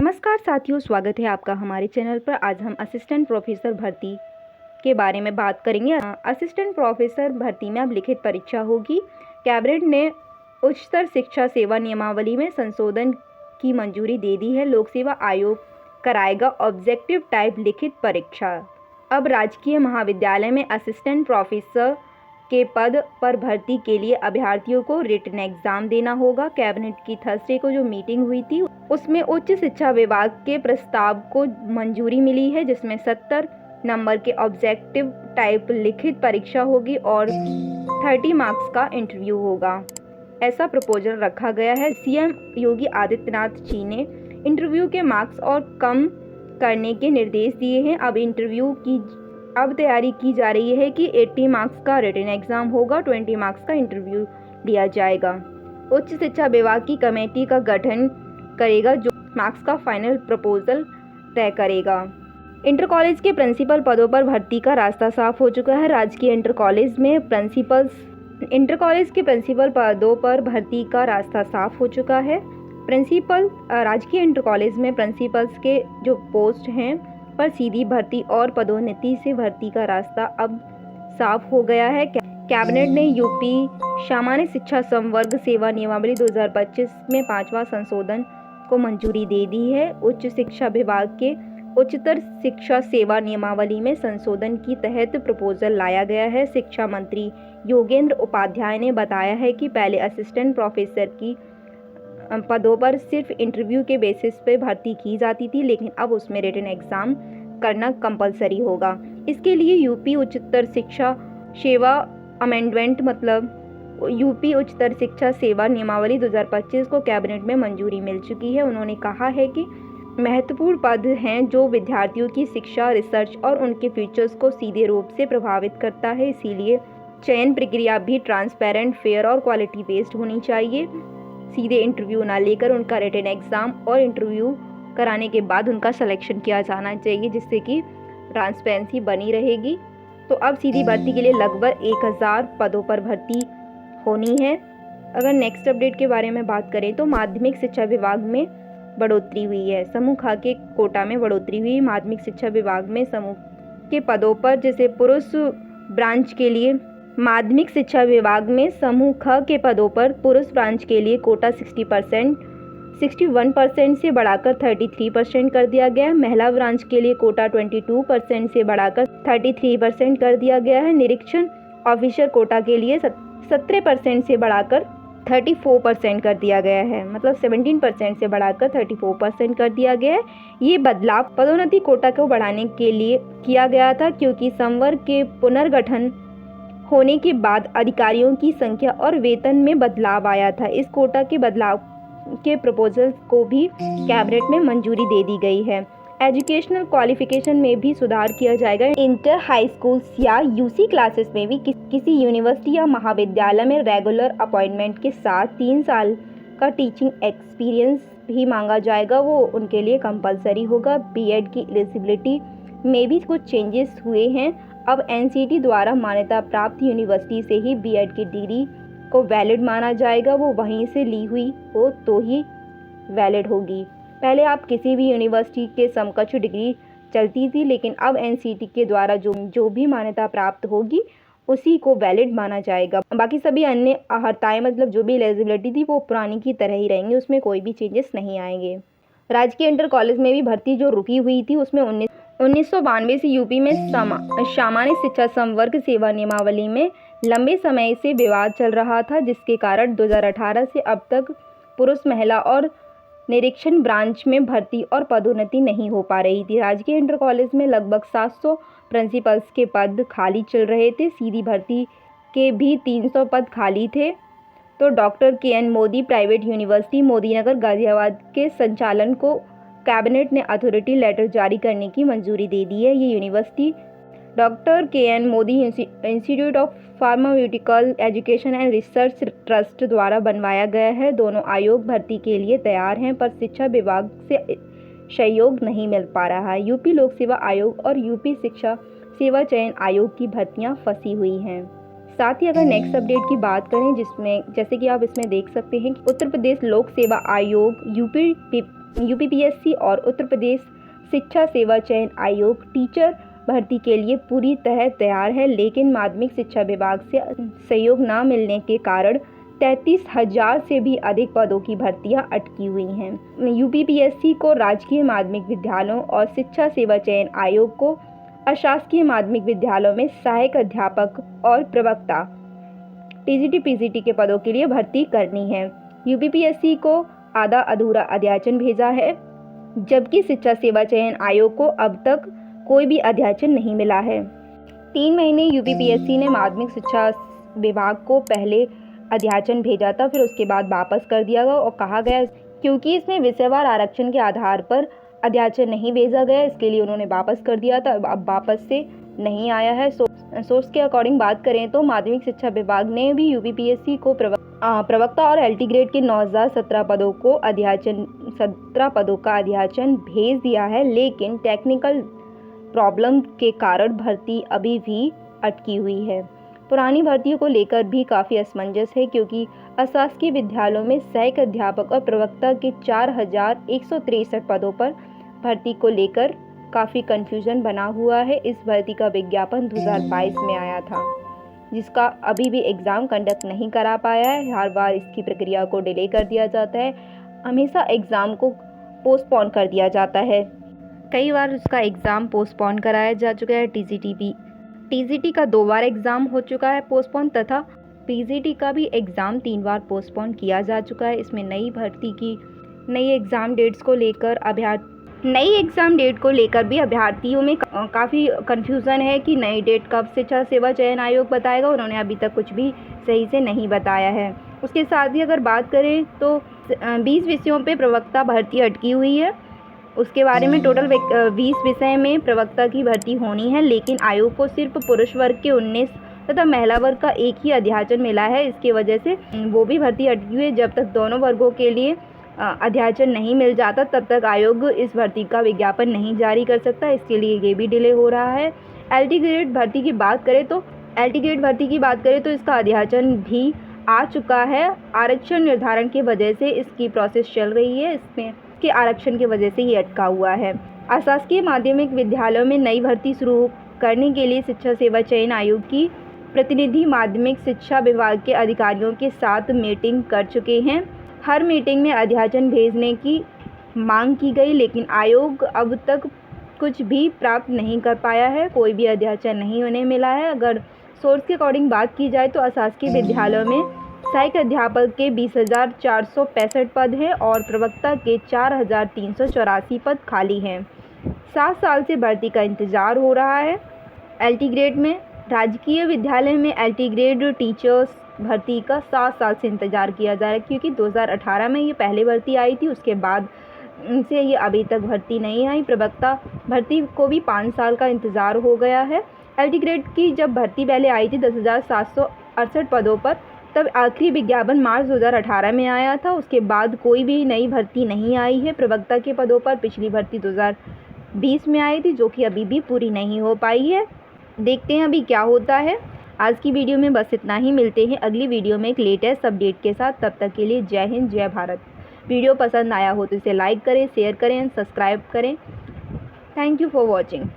नमस्कार साथियों, स्वागत है आपका हमारे चैनल पर। आज हम असिस्टेंट प्रोफेसर भर्ती के बारे में बात करेंगे। असिस्टेंट प्रोफेसर भर्ती में अब लिखित परीक्षा होगी। कैबिनेट ने उच्चतर शिक्षा सेवा नियमावली में संशोधन की मंजूरी दे दी है। लोक सेवा आयोग कराएगा ऑब्जेक्टिव टाइप लिखित परीक्षा। अब राजकीय महाविद्यालय में असिस्टेंट प्रोफेसर के पद पर भर्ती के लिए अभ्यर्थियों को रिटन एग्जाम देना होगा। कैबिनेट की थर्सडे को जो मीटिंग हुई थी उसमें उच्च शिक्षा विभाग के प्रस्ताव को मंजूरी मिली है, जिसमें 70 नंबर के ऑब्जेक्टिव टाइप लिखित परीक्षा होगी और 30 मार्क्स का इंटरव्यू होगा। ऐसा प्रपोजल रखा गया है। सीएम योगी आदित्यनाथ जी ने इंटरव्यू के मार्क्स और कम करने के निर्देश दिए हैं। अब तैयारी की जा रही है कि 80 मार्क्स का रिटन एग्जाम होगा, 20 मार्क्स का इंटरव्यू लिया जाएगा। उच्च शिक्षा विभाग की कमेटी का गठन करेगा जो मार्क्स का फाइनल प्रपोजल तय करेगा। इंटर कॉलेज के प्रिंसिपल पदों पर भर्ती का रास्ता साफ हो चुका है। राजकीय इंटर कॉलेज के प्रिंसिपल पदों पर भर्ती का रास्ता साफ हो चुका है। राजकीय इंटर कॉलेज में प्रिंसिपल्स के जो पोस्ट हैं पर सीधी भर्ती और पदोन्नति से भर्ती का रास्ता अब साफ हो गया है। कैबिनेट ने यूपी सामान्य शिक्षा संवर्ग सेवा नियमावली 2025 में 5वां संशोधन को मंजूरी दे दी है। उच्च शिक्षा विभाग के उच्चतर शिक्षा सेवा नियमावली में संशोधन की तहत प्रपोजल लाया गया है। शिक्षा मंत्री योगेंद्र उपाध्याय ने बताया है कि पहले असिस्टेंट प्रोफेसर की पदों पर सिर्फ इंटरव्यू के बेसिस पे भर्ती की जाती थी, लेकिन अब उसमें रिटन एग्जाम करना कंपलसरी होगा। इसके लिए यूपी उच्चतर शिक्षा सेवा अमेंडमेंट यूपी उच्चतर शिक्षा सेवा नियमावली 2025 को कैबिनेट में मंजूरी मिल चुकी है। उन्होंने कहा है कि महत्वपूर्ण पद हैं जो विद्यार्थियों की शिक्षा, रिसर्च और उनके फ्यूचर्स को सीधे रूप से प्रभावित करता है। इसीलिए चयन प्रक्रिया भी ट्रांसपेरेंट, फेयर और क्वालिटी बेस्ड होनी चाहिए। सीधे इंटरव्यू ना लेकर उनका रिटन एग्जाम और इंटरव्यू कराने के बाद उनका सिलेक्शन किया जाना चाहिए, जिससे कि ट्रांसपेरेंसी बनी रहेगी। तो अब सीधी भर्ती के लिए लगभग 1000 पदों पर भर्ती होनी है। अगर नेक्स्ट अपडेट के बारे में बात करें तो माध्यमिक शिक्षा विभाग में बढ़ोतरी हुई है। समूह ख के कोटा में बढ़ोतरी हुई। माध्यमिक शिक्षा विभाग में समूह के पदों पर जैसे पुरुष ब्रांच के लिए माध्यमिक शिक्षा विभाग में समूह ख के पदों पर पुरुष ब्रांच के लिए कोटा 61% से बढ़ाकर 33% कर दिया गया है। महिला ब्रांच के लिए कोटा 22% से बढ़ाकर 33% कर दिया गया है। निरीक्षण ऑफिसर कोटा के लिए 17% से बढ़ाकर 34% कर दिया गया है, मतलब 17% से बढ़ाकर 34% कर दिया गया है। ये बदलाव पदोन्नति कोटा को बढ़ाने के लिए किया गया था, क्योंकि संवर्ग के पुनर्गठन होने के बाद अधिकारियों की संख्या और वेतन में बदलाव आया था। इस कोटा के बदलाव के प्रपोजल को भी कैबिनेट में मंजूरी दे दी गई है। एजुकेशनल क्वालिफिकेशन में भी सुधार किया जाएगा। इंटर, हाई स्कूल या यूसी क्लासेस में भी किसी यूनिवर्सिटी या महाविद्यालय में रेगुलर अपॉइंटमेंट के साथ 3 साल का टीचिंग एक्सपीरियंस भी मांगा जाएगा, वो उनके लिए कंपलसरी होगा। बीएड की एलिजिबिलिटी में भी कुछ चेंजेस हुए हैं। अब एनसीटी द्वारा मान्यता प्राप्त यूनिवर्सिटी से ही बीएड की डिग्री को वैलिड माना जाएगा। वो वहीं से ली हुई हो तो ही वैलिड होगी। पहले आप किसी भी यूनिवर्सिटी के समकक्ष डिग्री चलती थी, लेकिन अब एनसीटी के द्वारा जो भी मान्यता प्राप्त होगी उसी को वैलिड माना जाएगा। बाकी सभी अन्य अर्हताएं, मतलब जो भी एलिजिबिलिटी थी, वो पुरानी की तरह ही रहेंगी, उसमें कोई भी चेंजेस नहीं आएंगे। राजकीय इंटर कॉलेज में भी भर्ती जो रुकी हुई थी उसमें 1992 से यूपी में सामान्य शिक्षा संवर्ग सेवा नियमावली में लंबे समय से विवाद चल रहा था, जिसके कारण 2018 से अब तक पुरुष, महिला और निरीक्षण ब्रांच में भर्ती और पदोन्नति नहीं हो पा रही थी। राजकीय इंटर कॉलेज में लगभग 700 प्रिंसिपल्स के पद खाली चल रहे थे। सीधी भर्ती के भी 300 पद खाली थे। तो doctor K. N.. Modi private university Modinagar Ghaziabad के संचालन को कैबिनेट ने अथॉरिटी लेटर जारी करने की मंजूरी दे दी है। ये university doctor K. N.. Modi institute of pharmaceutical education and research trust द्वारा बनवाया गया है। दोनों आयोग भर्ती के लिए तैयार हैं, पर शिक्षा विभाग से सहयोग नहीं मिल पा रहा है। यूपी लोक सेवा आयोग और यूपी शिक्षा सेवा चयन आयोग की भर्तियां फंसी हुई हैं। साथ ही अगर नेक्स्ट अपडेट की बात करें, जिसमें जैसे कि आप इसमें देख सकते हैं कि उत्तर प्रदेश लोक सेवा आयोग यूपीपीएससी और उत्तर प्रदेश शिक्षा सेवा चयन आयोग टीचर भर्ती के लिए पूरी तरह तैयार है, लेकिन माध्यमिक शिक्षा विभाग से सहयोग न मिलने के कारण 33,000 से भी अधिक पदों की भर्तियां अटकी हुई हैं। यूपीपीएससी को राजकीय माध्यमिक विद्यालयों और शिक्षा सेवा चयन आयोग को अशासकीय माध्यमिक विद्यालयों में सहायक अध्यापक और प्रवक्ता टीजीटी पीजीटी के पदों के लिए भर्ती करनी है। यूपीपीएससी को आधा अधूरा अध्याचन भेजा है, जबकि शिक्षा सेवा चयन आयोग को अब तक कोई भी अध्याचन नहीं मिला है। 3 महीने यूपीपीएससी ने माध्यमिक शिक्षा विभाग को पहले अध्याचन भेजा था, फिर उसके बाद वापस कर दिया गया और कहा गया क्योंकि इसमें विषयवार आरक्षण के आधार पर अध्याचन नहीं भेजा गया, इसके लिए उन्होंने वापस कर दिया था। अब वापस से नहीं आया है। सोर्स के अकॉर्डिंग बात करें तो माध्यमिक शिक्षा विभाग ने भी यूपीपीएससी को प्रवक्ता और एलटी ग्रेड के 9,017 पदों को अध्याचन 17 पदों का अध्याचन भेज दिया है, लेकिन टेक्निकल प्रॉब्लम के कारण भर्ती अभी भी अटकी हुई है। पुरानी भर्तियों को लेकर भी काफ़ी असमंजस है, क्योंकि अशासकीय विद्यालयों में सहायक अध्यापक और प्रवक्ता के 4,163 पदों पर भर्ती को लेकर काफ़ी कन्फ्यूजन बना हुआ है। इस भर्ती का विज्ञापन 2022 में आया था, जिसका अभी भी एग्ज़ाम कंडक्ट नहीं करा पाया है। हर बार इसकी प्रक्रिया को डिले कर दिया जाता है, हमेशा एग्ज़ाम को पोस्टपोन कर दिया जाता है। कई बार उसका एग्ज़ाम पोस्टपोन कराया जा चुका है। टीजीटी का 2 बार एग्ज़ाम हो चुका है पोस्टपोन, तथा पीजीटी का भी एग्ज़ाम 3 बार पोस्टपोन किया जा चुका है। इसमें नई भर्ती की नई एग्ज़ाम डेट को लेकर भी अभ्यर्थियों में काफ़ी कन्फ्यूज़न है कि नई डेट कब शिक्षा सेवा चयन आयोग बताएगा। उन्होंने अभी तक कुछ भी सही से नहीं बताया है। उसके साथ ही अगर बात करें तो 20 विषयों पे प्रवक्ता भर्ती अटकी हुई है। उसके बारे में टोटल 20 विषय में प्रवक्ता की भर्ती होनी है, लेकिन आयोग को सिर्फ पुरुष वर्ग के 19 तथा महिला वर्ग का एक ही अध्याचन मिला है। इसकी वजह से वो भी भर्ती अटकी हुई है। जब तक दोनों वर्गों के लिए अध्याचन नहीं मिल जाता, तब तक आयोग इस भर्ती का विज्ञापन नहीं जारी कर सकता। इसके लिए ये भी डिले हो रहा है। एलटी ग्रेड भर्ती की बात करें तो इसका अध्याचन भी आ चुका है। आरक्षण निर्धारण की वजह से इसकी प्रोसेस चल रही है, इसमें के आरक्षण की वजह से ये अटका हुआ है। अशासकीय माध्यमिक विद्यालयों में नई भर्ती शुरू करने के लिए शिक्षा सेवा चयन आयोग की प्रतिनिधि माध्यमिक शिक्षा विभाग के अधिकारियों के साथ मीटिंग कर चुके हैं। हर मीटिंग में अध्याचन भेजने की मांग की गई, लेकिन आयोग अब तक कुछ भी प्राप्त नहीं कर पाया है। कोई भी अध्याचन नहीं उन्हें मिला है। अगर सोर्स के अकॉर्डिंग बात की जाए तो अशासकीय विद्यालयों में सहायक अध्यापक के 20,465 पद हैं और प्रवक्ता के 4,384 पद खाली हैं। 7 साल से भर्ती का इंतज़ार हो रहा है। एलटी ग्रेड में राजकीय विद्यालय में एलटी ग्रेड टीचर्स भर्ती का 7 साल से इंतज़ार किया जा रहा है, क्योंकि 2018 में ये पहले भर्ती आई थी। उसके बाद से ये अभी तक भर्ती नहीं आई। प्रवक्ता भर्ती को भी 5 साल का इंतज़ार हो गया है। एलटी ग्रेड की जब भर्ती पहले आई थी 10,768 पदों पर, तब आखिरी विज्ञापन मार्च 2018 में आया था। उसके बाद कोई भी नई भर्ती नहीं आई है प्रवक्ता के पदों पर। पिछली भर्ती 2020 में आई थी, जो कि अभी भी पूरी नहीं हो पाई है। देखते हैं अभी क्या होता है। आज की वीडियो में बस इतना ही। मिलते हैं अगली वीडियो में एक लेटेस्ट अपडेट के साथ। तब तक के लिए जय हिंद, जय भारत। वीडियो पसंद आया हो तो इसे लाइक करें, शेयर करें, सब्सक्राइब करें। Thank you for watching.